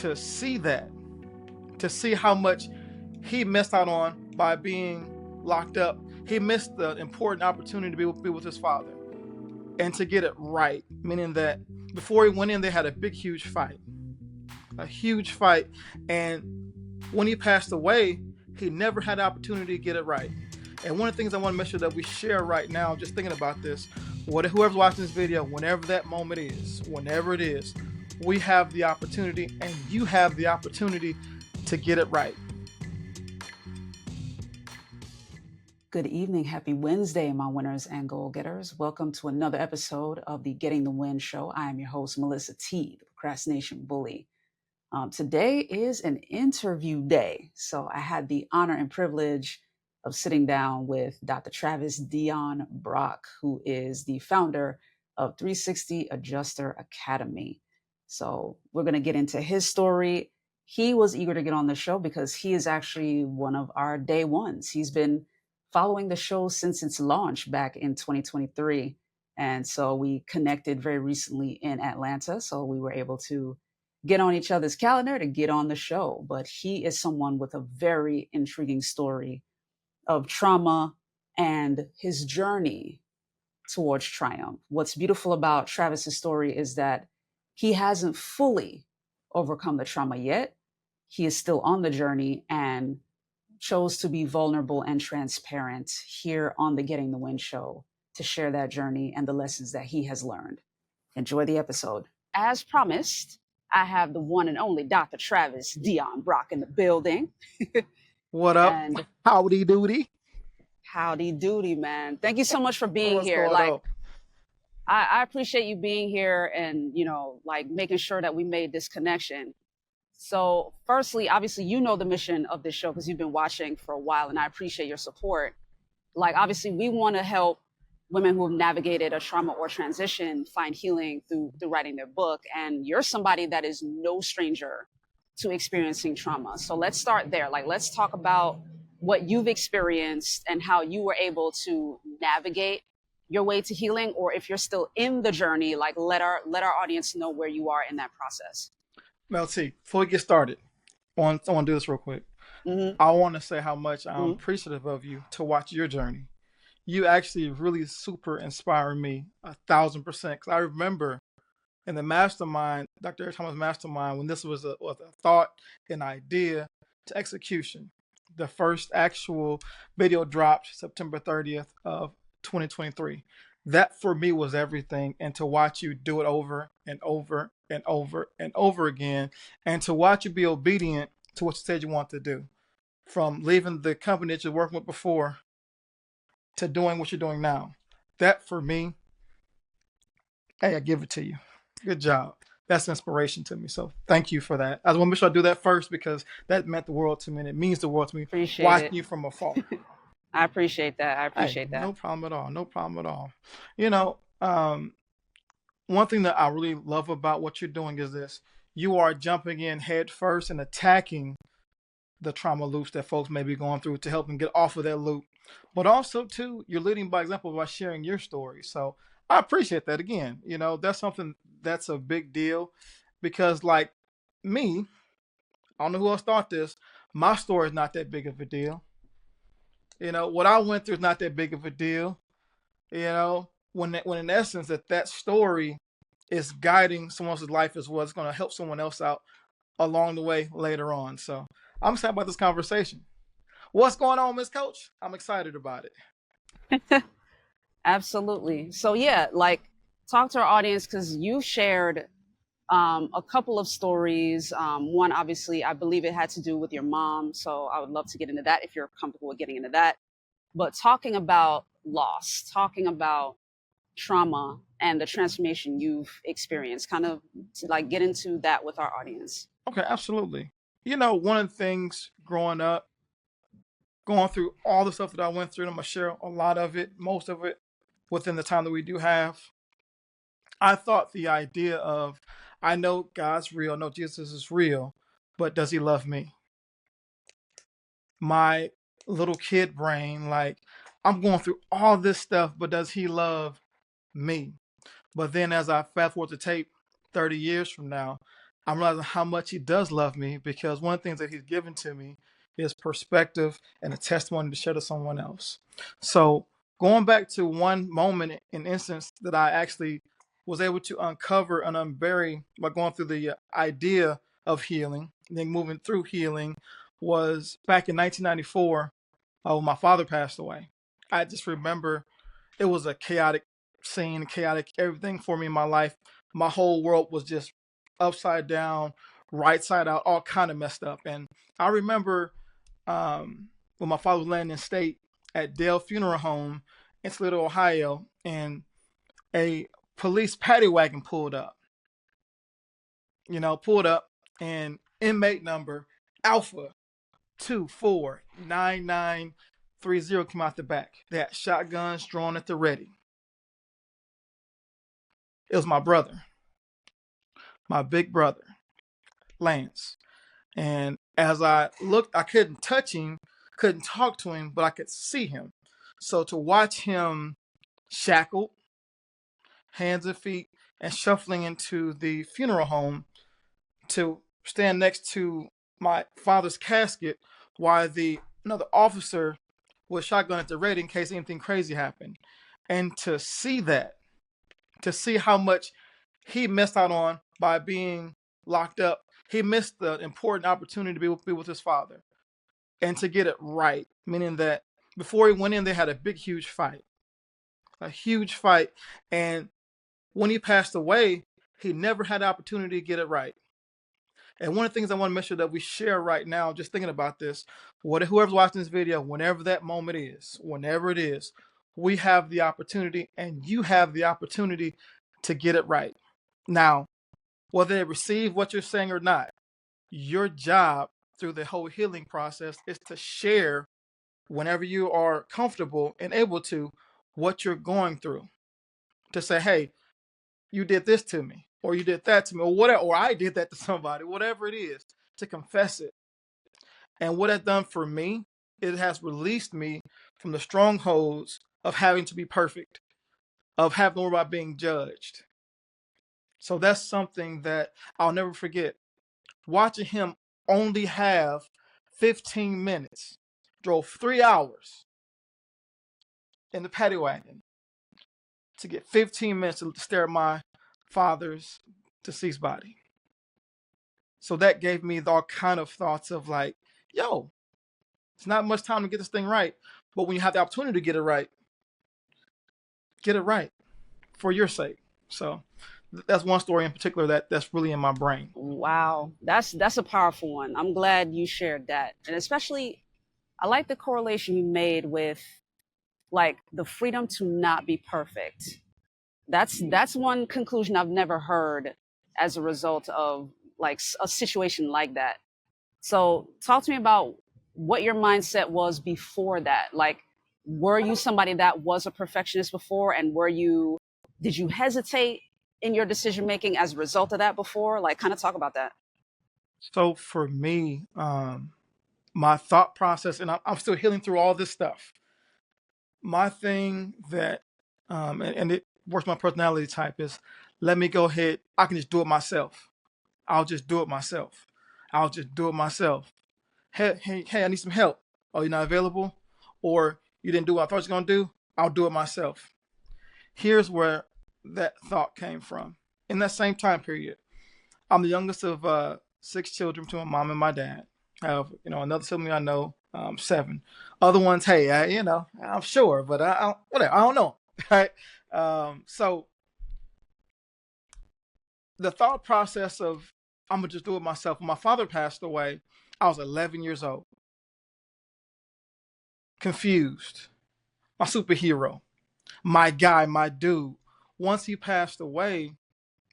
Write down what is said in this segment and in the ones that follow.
to see that, to see how much he missed out on by being locked up. He missed the important opportunity to be with his father and to get it right, meaning that before he went in, they had a big, huge fight. And when he passed away, he never had the opportunity to get it right. And one of the things I want to make sure that we share right now, just thinking about this, whoever's watching this video, whenever that moment is, whenever it is, we have the opportunity, and you have the opportunity to get it right. Good evening. Happy Wednesday, my winners and goal getters. Welcome to another episode of the Getting the Win show. I am your host, Melissa T, the procrastination bully. Today is an interview day. So I had the honor and privilege of sitting down with Dr. Travis Dion Brock, who is the founder of 360 Adjuster Academy. So we're going to get into his story. He was eager to get on the show because he is actually one of our day ones. He's been following the show since its launch back in 2023. And so we connected very recently in Atlanta. So we were able to get on each other's calendar to get on the show. But he is someone with a very intriguing story of trauma and his journey towards triumph. What's beautiful about Travis's story is that he hasn't fully overcome the trauma yet. He is still on the journey and chose to be vulnerable and transparent here on the Getting the Win show to share that journey and the lessons that he has learned. Enjoy the episode. As promised, I have the one and only Dr. Travis Dion Brock in the building. What up? And howdy doody. Howdy doody, man. Thank you so much for being here. I appreciate you being here and, making sure that we made this connection. So firstly, obviously, you know the mission of this show because you've been watching for a while, and I appreciate your support. Obviously, we want to help women who have navigated a trauma or transition find healing through writing their book. And you're somebody that is no stranger to experiencing trauma. So let's start there. Let's talk about what you've experienced and how you were able to navigate your way to healing, or if you're still in the journey, let our audience know where you are in that process. Mel T, before we get started, I want to do this real quick. Mm-hmm. I want to say how much I'm appreciative of you to watch your journey. You actually really super inspire me 1,000%. Because I remember in the mastermind, Dr. Eric Thomas mastermind, when this was a thought, an idea to execution. The first actual video dropped September 30th of 2023. That for me was everything. And to watch you do it over and over and over and over again, and to watch you be obedient to what you said you want to do, from leaving the company that you're working with before to doing what you're doing now. That for me, hey, I give it to you. Good job. That's inspiration to me. So thank you for that. I just want to make sure I do that first because that meant the world to me, and it means the world to me. Appreciate watching it. You from afar. I appreciate that. I appreciate that. No problem at all. No problem at all. One thing that I really love about what you're doing is this. You are jumping in head first and attacking the trauma loops that folks may be going through to help them get off of that loop. But also, too, you're leading by example by sharing your story. So I appreciate that. Again, that's something that's a big deal because, like me, I don't know who else thought this, my story is not that big of a deal. What I went through is not that big of a deal. When in essence that story is guiding someone else's life as well, it's going to help someone else out along the way later on. So I'm excited about this conversation. What's going on, Miss Coach? I'm excited about it. Absolutely. So yeah, talk to our audience because you shared a couple of stories. One, obviously, I believe it had to do with your mom. So I would love to get into that if you're comfortable with getting into that. But talking about loss, talking about trauma and the transformation you've experienced, kind of get into that with our audience. Okay, absolutely. One of the things growing up, going through all the stuff that I went through, I'm going to share a lot of it, most of it within the time that we do have. I thought the idea of, I know God's real, I know Jesus is real, but does he love me? My little kid brain, I'm going through all this stuff, but does he love me? But then as I fast forward the tape 30 years from now, I'm realizing how much he does love me, because one of the things that he's given to me is perspective and a testimony to share to someone else. So going back to one moment in instance that I actually was able to uncover and unbury by going through the idea of healing, and then moving through healing, was back in 1994 when my father passed away. I just remember it was a chaotic scene, chaotic everything for me in my life. My whole world was just upside down, right side out, all kind of messed up. And I remember when my father was laying in state at Dale Funeral Home in Toledo, Ohio, and a police paddy wagon pulled up. And inmate number Alpha 249930 came out the back. They had shotguns drawn at the ready. It was my brother, my big brother, Lance. And as I looked, I couldn't touch him, couldn't talk to him, but I could see him. So to watch him shackled, hands and feet, and shuffling into the funeral home, to stand next to my father's casket while another officer was shotgun at the ready in case anything crazy happened. And to see that, to see how much he missed out on by being locked up. He missed the important opportunity to be with his father and to get it right, meaning that before he went in, they had a big, huge fight. A huge fight. And when he passed away, he never had the opportunity to get it right. And one of the things I want to make sure that we share right now, just thinking about this, whoever's watching this video, whenever that moment is, whenever it is, we have the opportunity, and you have the opportunity to get it right. Now, whether they receive what you're saying or not, your job through the whole healing process is to share, whenever you are comfortable and able to, what you're going through. To say, hey, you did this to me, or you did that to me, or whatever, or I did that to somebody, whatever it is, to confess it. And what it's done for me, it has released me from the strongholds of having to be perfect, of having to worry about being judged. So that's something that I'll never forget. Watching him only have 15 minutes, drove 3 hours in the paddy wagon to get 15 minutes to stare at my father's deceased body. So that gave me all kind of thoughts of like, yo, it's not much time to get this thing right. But when you have the opportunity to get it right for your sake. So that's one story in particular that's really in my brain. Wow, that's a powerful one. I'm glad you shared that. And especially, I like the correlation you made with like the freedom to not be perfect. That's one conclusion I've never heard as a result of like a situation like that. So talk to me about what your mindset was before that. Like, were you somebody that was a perfectionist before, and did you hesitate in your decision making as a result of that before? Like, kind of talk about that. So for me, my thought process, and I'm still healing through all this stuff. My thing that, and it works my personality type, is let me go ahead. I can just do it myself. I'll just do it myself. I'll just do it myself. Hey, I need some help. Oh, you're not available? Or you didn't do what I thought you were going to do? I'll do it myself. Here's where that thought came from. In that same time period, I'm the youngest of 6 children to my mom and my dad. I have, another sibling I know, 7. Other ones, hey, I'm sure, but whatever, I don't know. Right? So the thought process of I'm gonna just do it myself. When my father passed away, I was 11 years old, confused. My superhero, my guy, my dude. Once he passed away,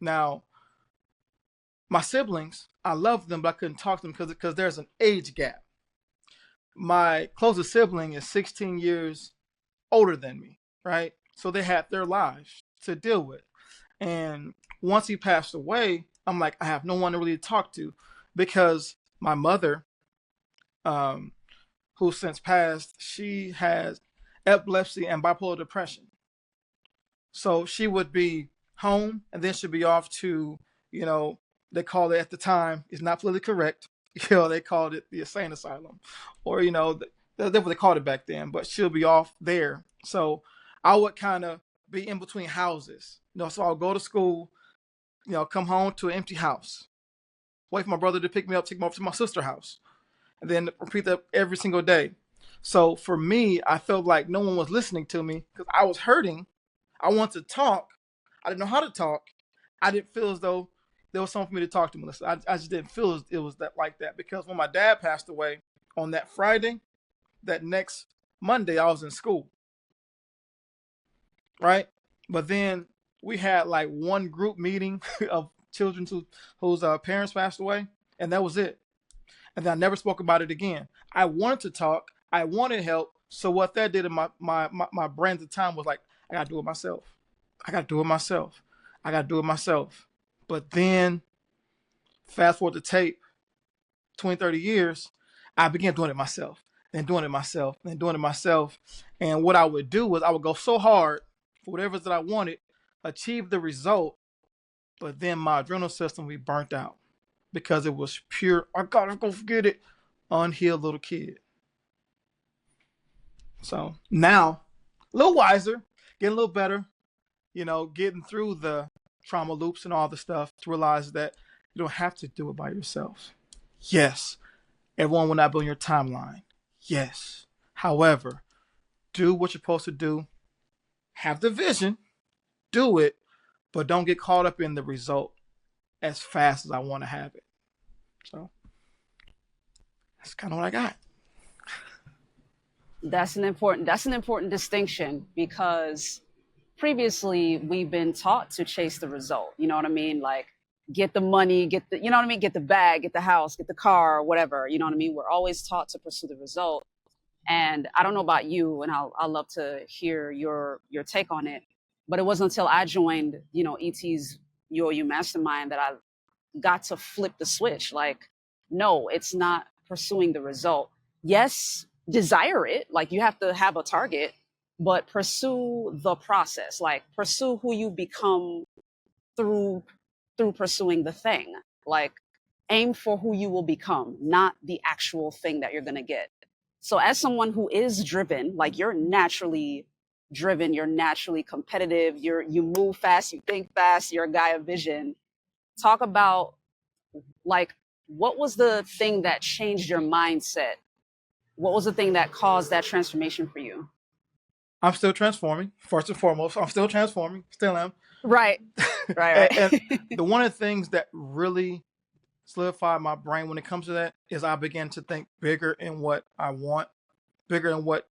now my siblings, I loved them, but I couldn't talk to them because there's an age gap. My closest sibling is 16 years older than me, right? So they had their lives to deal with. And once he passed away, I'm like, I have no one to really talk to, because my mother, who since passed, she has epilepsy and bipolar depression. So she would be home and then she'd be off to, they called it at the time, it's not politically correct. You know, they called it the insane asylum, or that's what they called it back then. But she'll be off there, so I would kind of be in between houses. So I'll go to school, come home to an empty house, wait for my brother to pick me up, take me over to my sister's house, and then repeat that every single day. So for me, I felt like no one was listening to me because I was hurting. I wanted to talk. I didn't know how to talk. I didn't feel as though there was someone for me to talk to, Melissa. I just didn't feel it was that like that, because when my dad passed away on that Friday, that next Monday I was in school, right? But then we had like one group meeting of children whose parents passed away, and that was it. And then I never spoke about it again. I wanted to talk. I wanted help. So what that did in my brain at the time was like, I got to do it myself. I got to do it myself. I got to do it myself. But then fast forward the tape, 20, 30 years, I began doing it myself, then doing it myself, then doing it myself. And what I would do was I would go so hard for whatever that I wanted, achieve the result, but then my adrenal system would be burnt out because it was pure, I gotta go forget it, unhealed little kid. So now, a little wiser, getting a little better, getting through the trauma loops and all the stuff to realize that you don't have to do it by yourself. Yes, everyone will not be on your timeline. Yes. However, do what you're supposed to do. Have the vision. Do it. But don't get caught up in the result as fast as I want to have it. So that's kind of what I got. That's an important distinction, because previously we've been taught to chase the result. You know what I mean? Like, get the money, get the bag, get the house, get the car, whatever. You know what I mean? We're always taught to pursue the result. And I don't know about you, and I'll love to hear your take on it. But it wasn't until I joined, ET's UOU Mastermind that I got to flip the switch. Like, no, it's not pursuing the result. Yes, desire it. Like, you have to have a target, but pursue the process. Like, pursue who you become through pursuing the thing. Like, aim for who you will become, not the actual thing that you're going to get. So as someone who is driven, like, you're naturally driven, you're naturally competitive, you move fast, you think fast, you're a guy of vision. Talk about, like, what was the thing that changed your mindset? What was the thing that caused that transformation for you? I'm still transforming, first and foremost. I'm still transforming, still am. Right. and the one of the things that really solidified my brain when it comes to that is I began to think bigger in what I want, bigger in what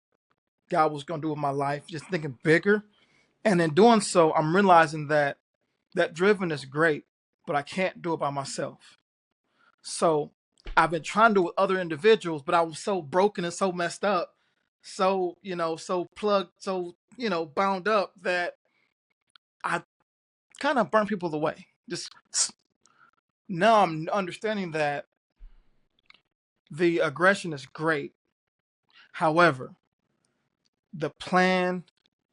God was going to do with my life, just thinking bigger. And in doing so, I'm realizing that driven is great, but I can't do it by myself. So I've been trying to do it with other individuals, but I was so broken and so messed up, so, so plugged, so, bound up, that I kind of burn people away. Just now I'm understanding that the aggression is great. However, the plan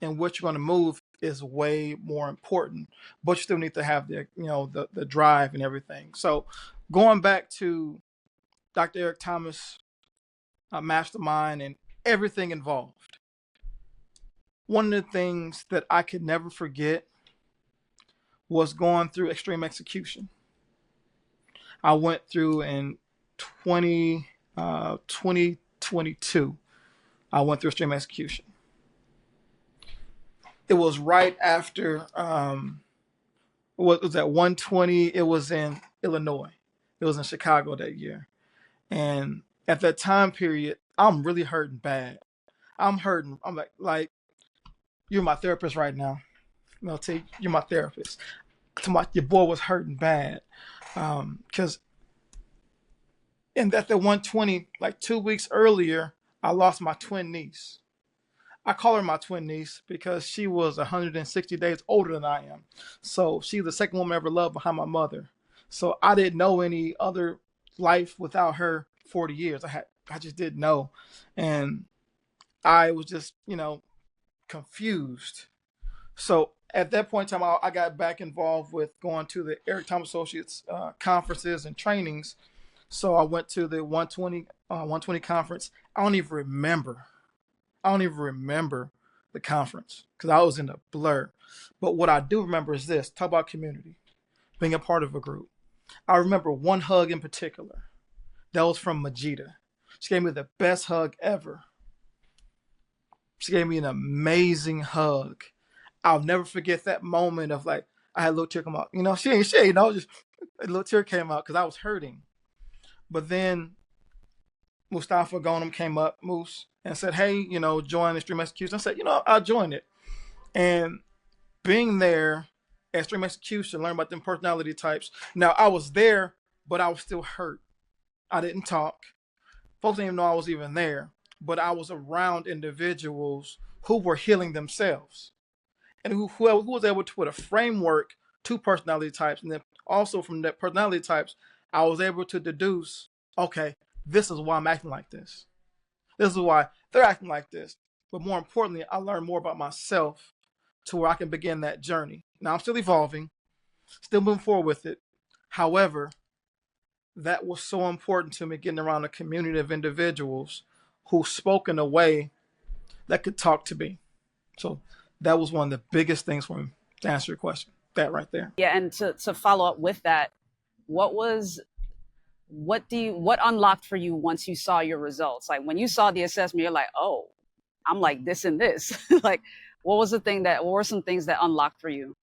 in which you're going to move is way more important, but you still need to have the drive and everything. So going back to Dr. Eric Thomas, Mastermind, and everything involved, one of the things that I could never forget was going through extreme execution. I went through in 2022. I went through extreme execution. It was right after, what was that, 120? It was in Illinois. It was in Chicago that year. And at that time period, I'm really hurting bad. I'm hurting. I'm like, you're my therapist right now. T, you're my therapist. Your boy was hurting bad. Because in that the 120, like 2 weeks earlier, I lost my twin niece. I call her my twin niece because she was 160 days older than I am. So she's the second woman I ever loved behind my mother. So I didn't know any other life without her 40 years. I just didn't know. And I was just, confused. So At that point in time, I got back involved with going to the Eric Thomas Associates conferences and trainings. So I went to the 120 conference. I don't even remember. I don't even remember the conference because I was in a blur. But what I do remember is this: talk about community, being a part of a group. I remember one hug in particular. That was from Majida. She gave me the best hug ever. She gave me an amazing hug. I'll never forget that moment of like, I had a little tear come out. You know, she ain't, just a little tear came out because I was hurting. But then Mustafa Ghonem came up, Moose, and said, hey, join Extreme Execution. I said, I'll join it. And being there at Extreme Execution, learn about them personality types. Now, I was there, but I was still hurt. I didn't talk. Folks didn't even know I was even there. But I was around individuals who were healing themselves. And who was able to put a framework to personality types. And then also from that personality types, I was able to deduce, okay, this is why I'm acting like this. This is why they're acting like this. But more importantly, I learned more about myself to where I can begin that journey. Now, I'm still evolving, still moving forward with it. However, that was so important to me, getting around a community of individuals who spoke in a way that could talk to me. So that was one of the biggest things for me, to answer your question. That right there. Yeah, and to follow up with that, what unlocked for you once you saw your results? Like when you saw the assessment, you're like, oh, I'm like this and this. Like, what were some things that unlocked for you?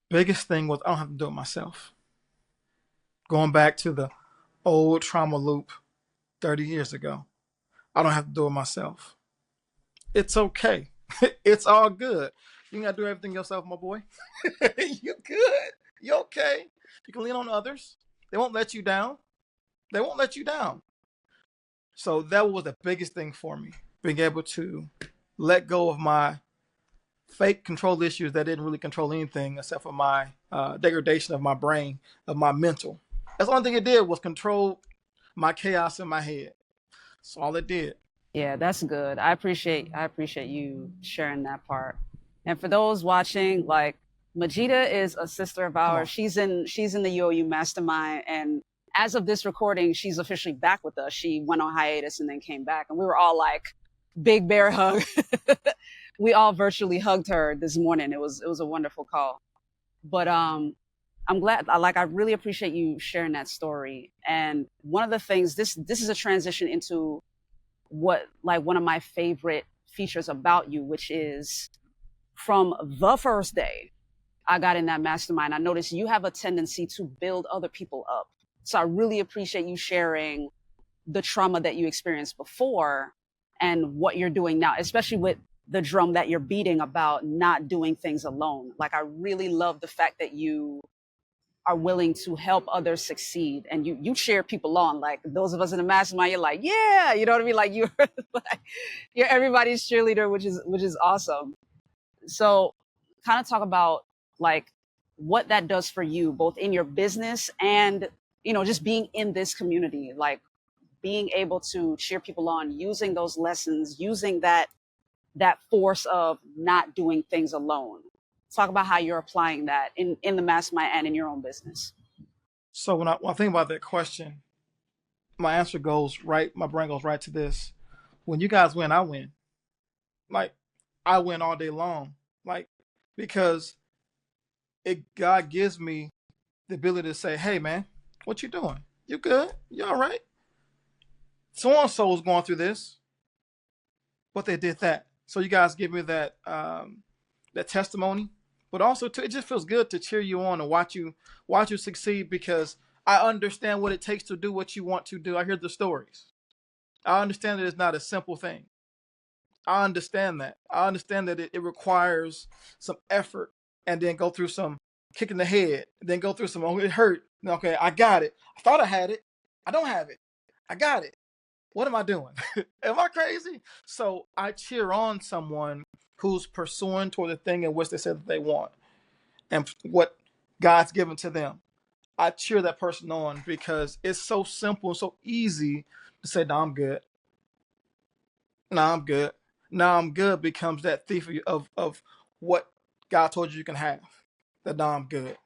Biggest thing was I don't have to do it myself. Going back to the old trauma loop 30 years ago, I don't have to do it myself. It's okay. It's all good. You gotta do everything yourself, my boy. You good. You okay. You can lean on others. They won't let you down. They won't let you down. So that was the biggest thing for me, being able to let go of my fake control issues that didn't really control anything except for my degradation of my brain, of my mental. That's the only thing it did was control my chaos in my head. That's all it did. Yeah, that's good. I appreciate you sharing that part. And for those watching, like Majida is a sister of ours. She's in the UOU mastermind, and as of this recording, she's officially back with us. She went on hiatus and then came back, and we were all like big bear hug. We all virtually hugged her this morning. It was a wonderful call. But I'm glad, I really appreciate you sharing that story. And one of the things, this is a transition into what, like, one of my favorite features about you, which is from the first day I got in that mastermind, I noticed you have a tendency to build other people up. So I really appreciate you sharing the trauma that you experienced before and what you're doing now, especially with the drum that you're beating about not doing things alone. Like, I really love the fact that you are willing to help others succeed, and you cheer people on. Like those of us in the mastermind, you're like, yeah, you know what I mean? Like you're like, you're everybody's cheerleader, which is awesome. So kind of talk about like what that does for you, both in your business and, just being in this community, like being able to cheer people on, using those lessons, using that force of not doing things alone. Talk about how you're applying that in the mastermind and in your own business. So when I think about that question, my answer goes right. My brain goes right to this: when you guys win, I win. Like I win all day long. Like because God gives me the ability to say, "Hey, man, what you doing? You good? You all right? So and so is going through this, but they did that. So you guys give me that that testimony." But also, too, it just feels good to cheer you on and watch you succeed, because I understand what it takes to do what you want to do. I hear the stories. I understand that it's not a simple thing. I understand that. I understand that it requires some effort, and then go through some kick in the head, then go through some, oh, it hurt. Okay, I got it. I thought I had it. I don't have it. I got it. What am I doing? Am I crazy? So I cheer on someone who's pursuing toward the thing in which they said that they want and what God's given to them. I cheer that person on because it's so simple and so easy to say, no, I'm good. No, I'm good. Now I'm good becomes that thief of what God told you can have. That now I'm good.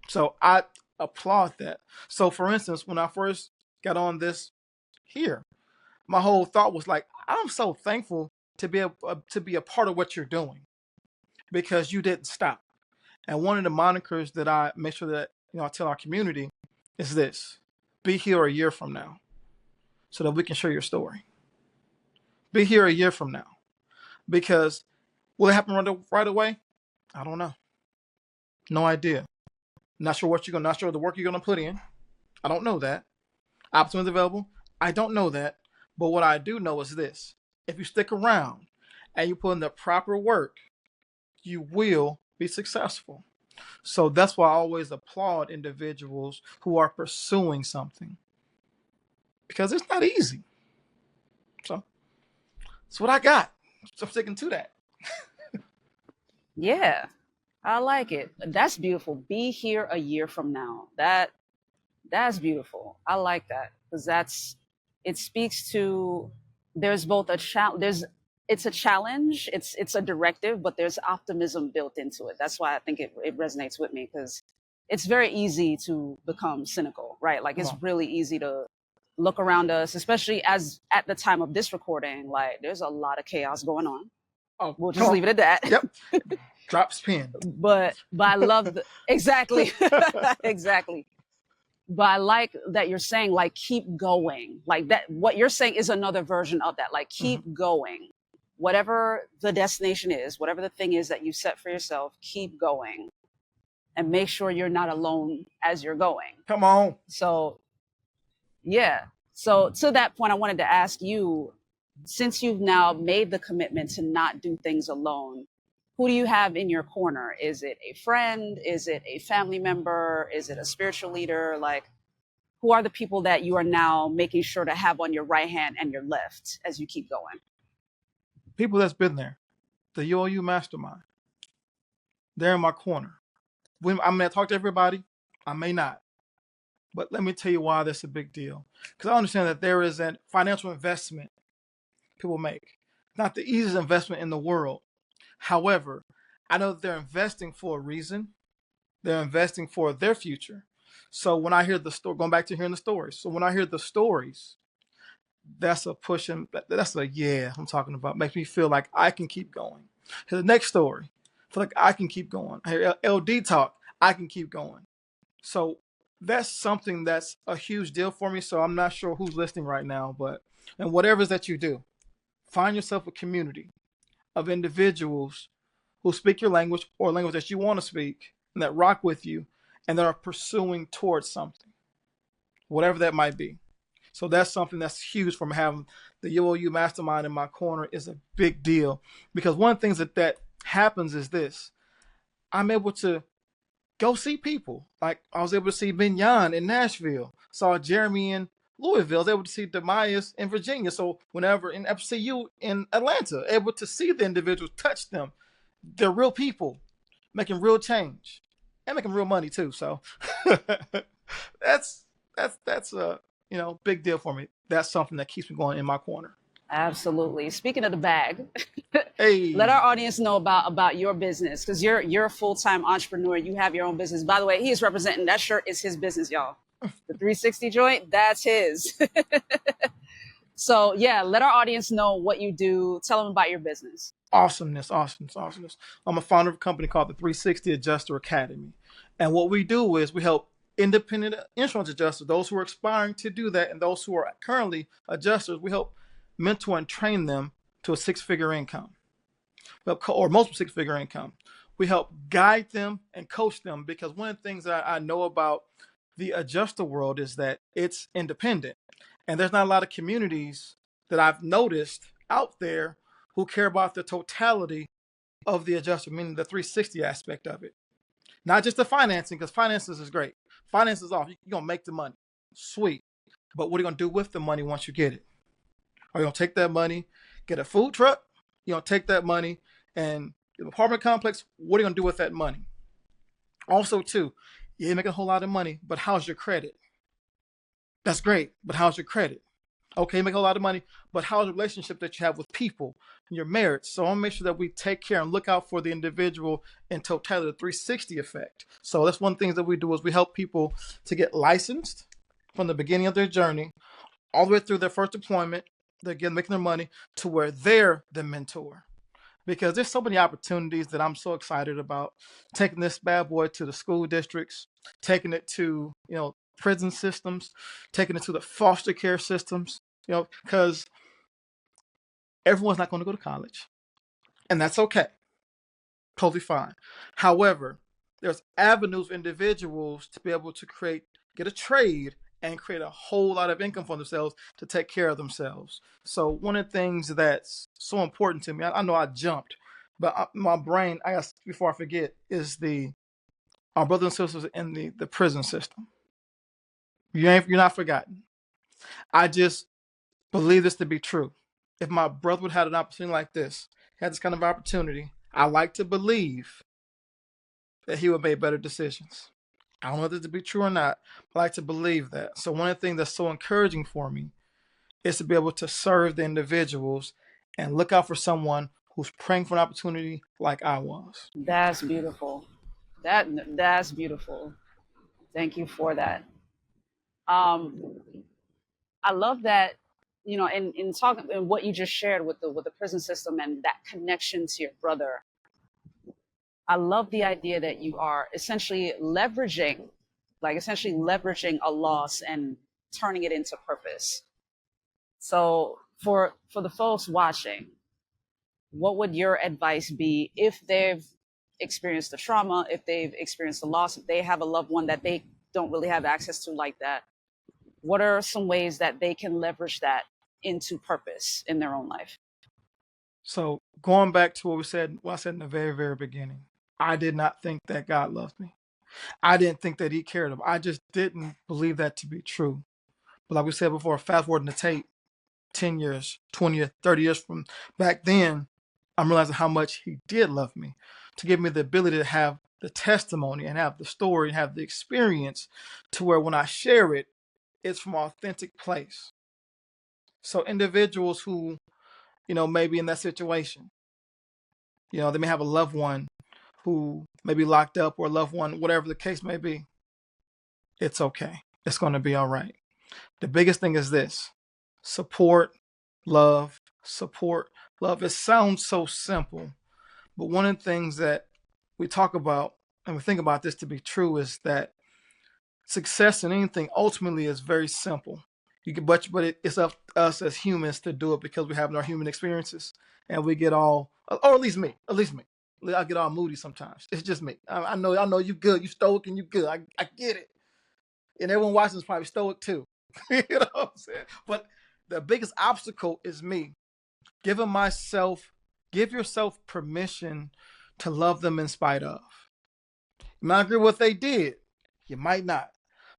So I applaud that. So for instance, when I first got on this here, my whole thought was like, I'm so thankful to be a part of what you're doing because you didn't stop. And one of the monikers that I make sure that I tell our community is this: be here a year from now, so that we can share your story. Be here a year from now, because will it happen right away? I don't know. No idea. Not sure the work you're gonna put in. I don't know that. Options available. I don't know that. But what I do know is this: if you stick around and you put in the proper work, you will be successful. So that's why I always applaud individuals who are pursuing something, because it's not easy. So that's what I got. So I'm sticking to that. Yeah, I like it. That's beautiful. Be here a year from now. That's beautiful. I like that because it speaks to there's both a challenge. It's a challenge. It's a directive, but there's optimism built into it. That's why I think it resonates with me because it's very easy to become cynical, right? Like it's really easy to look around us, especially as at the time of this recording, like there's a lot of chaos going on. Oh, we'll just leave it at that. Yep. Drops pin. But I love exactly exactly. But I like that you're saying like keep going. Like that what you're saying is another version of that. Like keep going. Whatever the destination is, whatever the thing is that you set for yourself, keep going. And make sure you're not alone as you're going. Come on. So yeah. So to that point, I wanted to ask you, since you've now made the commitment to not do things alone, who do you have in your corner? Is it a friend? Is it a family member? Is it a spiritual leader? Like, who are the people that you are now making sure to have on your right hand and your left as you keep going? People that's been there. The UOU mastermind. They're in my corner. I may talk to everybody. I may not. But let me tell you why that's a big deal. Because I understand that there is a financial investment people make. Not the easiest investment in the world. However, I know that they're investing for a reason. They're investing for their future. So when I hear the story, going back to hearing the stories. So when I hear the stories, that's a pushing. That's a I'm talking about. Makes me feel like I can keep going. Here's the next story. I feel like I can keep going. I hear LD talk. I can keep going. So that's something that's a huge deal for me. So I'm not sure who's listening right now, and whatever it is that you do, find yourself a community of individuals who speak your language or language that you want to speak and that rock with you and that are pursuing towards something, whatever that might be. So that's something that's huge from having the UOU mastermind in my corner is a big deal, because one of the things that happens is this: I'm able to go see people. Like I was able to see Binyan in Nashville, saw Jeremy in Louisville, I was able to see Demias in Virginia. So whenever in FCU in Atlanta, able to see the individuals, touch them. They're real people making real change and making real money too. So that's a big deal for me. That's something that keeps me going in my corner. Absolutely. Speaking of the bag, hey, let our audience know about your business, because you're a full-time entrepreneur. You have your own business. By the way, he is representing, that shirt is his business, y'all. The 360 joint, that's his. So yeah, let our audience know what you do. Tell them about your business. Awesomeness. I'm a founder of a company called the 360 Adjuster Academy. And what we do is we help independent insurance adjusters, those who are aspiring to do that, and those who are currently adjusters, we help mentor and train them to a six-figure income, or multiple six-figure income. We help guide them and coach them, because one of the things that I know about the adjuster world is that it's independent. And there's not a lot of communities that I've noticed out there who care about the totality of the adjuster, meaning the 360 aspect of it. Not just the financing, because finances is great. Finances off, you're going to make the money. Sweet. But what are you going to do with the money once you get it? Are you going to take that money, get a food truck? You're going to take that money and the apartment complex, what are you going to do with that money? Also, too, you ain't making a whole lot of money, but how's your credit? That's great, but how's your credit? Okay, you make a lot of money, but how's the relationship that you have with people and your marriage? So I want to make sure that we take care and look out for the individual in totality, the 360 effect. So that's one of the things that we do is we help people to get licensed from the beginning of their journey all the way through their first deployment. They're getting making their money to where they're the mentor. Because there's so many opportunities that I'm so excited about taking this bad boy to the school districts, taking it to, prison systems, taking it to the foster care systems, because everyone's not going to go to college, and that's okay, totally fine. However, there's avenues for individuals to be able to get a trade and create a whole lot of income for themselves to take care of themselves. So one of the things that's so important to me, I know I jumped, but my brain, I guess before I forget, is our brothers and sisters in the prison system. You're not forgotten. I just believe this to be true. If my brother would have had an opportunity like this, had this kind of opportunity, I like to believe that he would make better decisions. I don't know if this to be true or not, but I like to believe that. So one of the things that's so encouraging for me is to be able to serve the individuals and look out for someone who's praying for an opportunity like I was. That's beautiful. That's beautiful. Thank you for that. I love that, in talking and what you just shared with the prison system and that connection to your brother. I love the idea that you are essentially leveraging a loss and turning it into purpose. So for the folks watching, what would your advice be if they've experienced the trauma, if they've experienced the loss, if they have a loved one that they don't really have access to like that? What are some ways that they can leverage that into purpose in their own life? So going back to what I said in the very, very beginning, I did not think that God loved me. I didn't think that he cared about me. I just didn't believe that to be true. But like we said before, fast forwarding the tape, 10 years, 20 years, 30 years from back then, I'm realizing how much he did love me, to give me the ability to have the testimony and have the story and have the experience to where when I share it, it's from an authentic place. So individuals who, may be in that situation, they may have a loved one who may be locked up or a loved one, whatever the case may be, it's okay. It's going to be all right. The biggest thing is this: support, love, support, love. It sounds so simple, but one of the things that we talk about and we think about this to be true is that success in anything ultimately is very simple. It's up to us as humans to do it because we have our human experiences and we get all, or at least me, I get all moody sometimes. It's just me. I know you good, you stoic and you good. I get it. And everyone watching is probably stoic too. You know what I'm saying? But the biggest obstacle is me give yourself permission to love them in spite of. You might agree with what they did. You might not.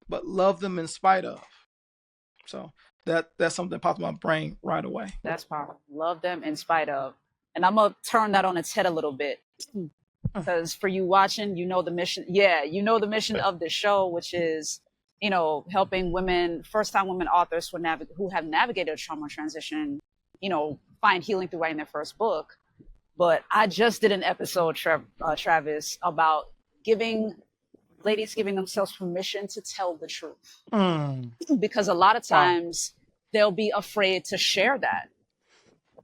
But love them in spite of. So that's something that popped in my brain right away. That's powerful. Love them in spite of. And I'm gonna turn that on its head a little bit. Because for you watching, you know the mission. Yeah, you know the mission of the show, which is, helping women, first-time women authors who have navigated a trauma transition, find healing through writing their first book. But I just did an episode, Travis, about ladies giving themselves permission to tell the truth. Because a lot of times they'll be afraid to share that,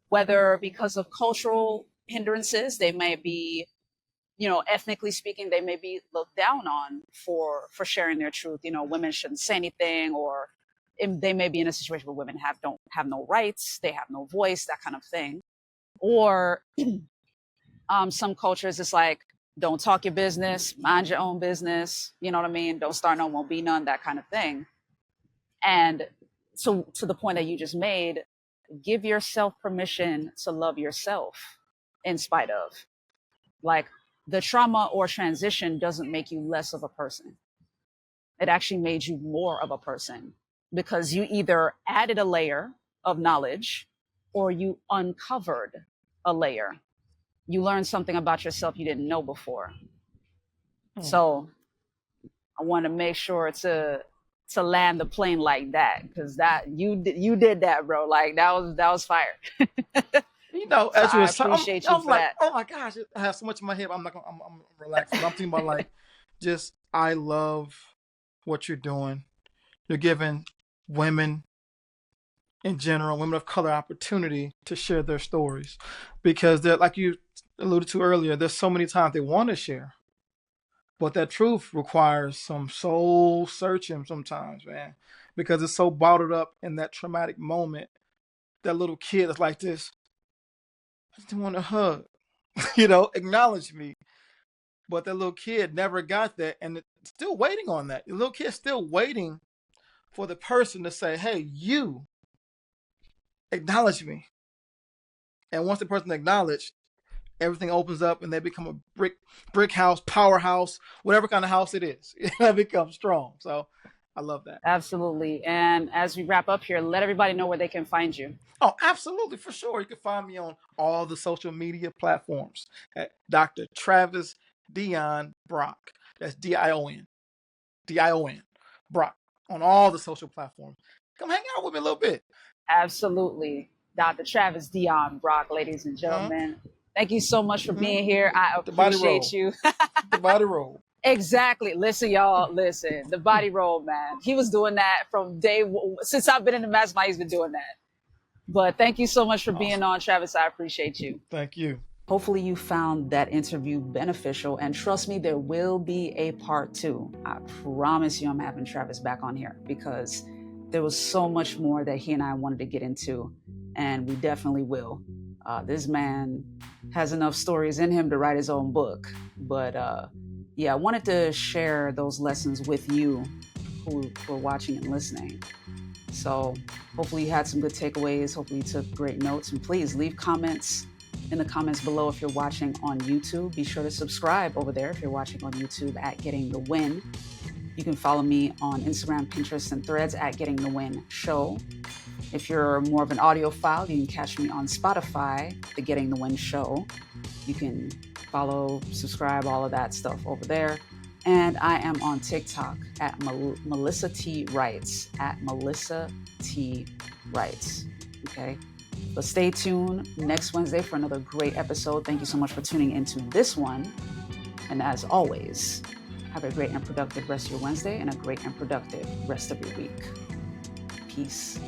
whether because of cultural hindrances, they may be, ethnically speaking, they may be looked down on for sharing their truth. Women shouldn't say anything, or they may be in a situation where women don't have no rights, they have no voice, that kind of thing. Or some cultures, it's like, don't talk your business, mind your own business. You know what I mean? Don't start none, won't be none, that kind of thing. And so to the point that you just made, give yourself permission to love yourself in spite of. Like, the trauma or transition doesn't make you less of a person. It actually made you more of a person because you either added a layer of knowledge or you uncovered a layer. You learned something about yourself you didn't know before. So I want to make sure to to land the plane like that, because that you did that, bro. Like that was fire. You know, So as you I were talking, appreciate I you was for like, that. oh my gosh, I have so much in my head. I'm relaxed. But I'm thinking about like, just I love what you're doing. You're giving women in general, women of color, opportunity to share their stories, because they're like you alluded to earlier. There's so many times they want to share, but that truth requires some soul searching sometimes, man, because it's so bottled up in that traumatic moment. That little kid is like this. I just want a hug, acknowledge me. But that little kid never got that, and it's still waiting on that. The little kid's still waiting for the person to say, "Hey, you acknowledge me." And once the person acknowledged, everything opens up, and they become a brick house, powerhouse, whatever kind of house it is. It becomes strong. So, I love that. Absolutely. And as we wrap up here, let everybody know where they can find you. Oh, absolutely, for sure. You can find me on all the social media platforms at Dr. Travis Dion Brock. That's Dion. Dion Brock on all the social platforms. Come hang out with me a little bit. Absolutely. Dr. Travis Dion Brock, ladies and gentlemen. Thank you so much for being here. I The body roll. appreciate you. The body roll. Exactly. Listen, y'all. Listen, the body roll, man. He was doing that from since I've been in the mastermind. He's been doing that. But thank you so much for being on, Travis. I appreciate you. Thank you. Hopefully you found that interview beneficial, and trust me, there will be a part 2. I promise you I'm having Travis back on here, because there was so much more that he and I wanted to get into, and we definitely will. This man has enough stories in him to write his own book. But yeah, I wanted to share those lessons with you who are watching and listening. So hopefully you had some good takeaways. Hopefully you took great notes. And please leave comments in the comments below if you're watching on YouTube. Be sure to subscribe over there if you're watching on YouTube at Getting the Win. You can follow me on Instagram, Pinterest, and Threads at Getting the Win Show. If you're more of an audiophile, you can catch me on Spotify, The Getting the Win Show. You can follow, subscribe, all of that stuff over there. And I am on TikTok at Melissa T. Writes, at Melissa T. Writes. Okay. But stay tuned next Wednesday for another great episode. Thank you so much for tuning into this one. And as always, have a great and productive rest of your Wednesday and a great and productive rest of your week. Peace.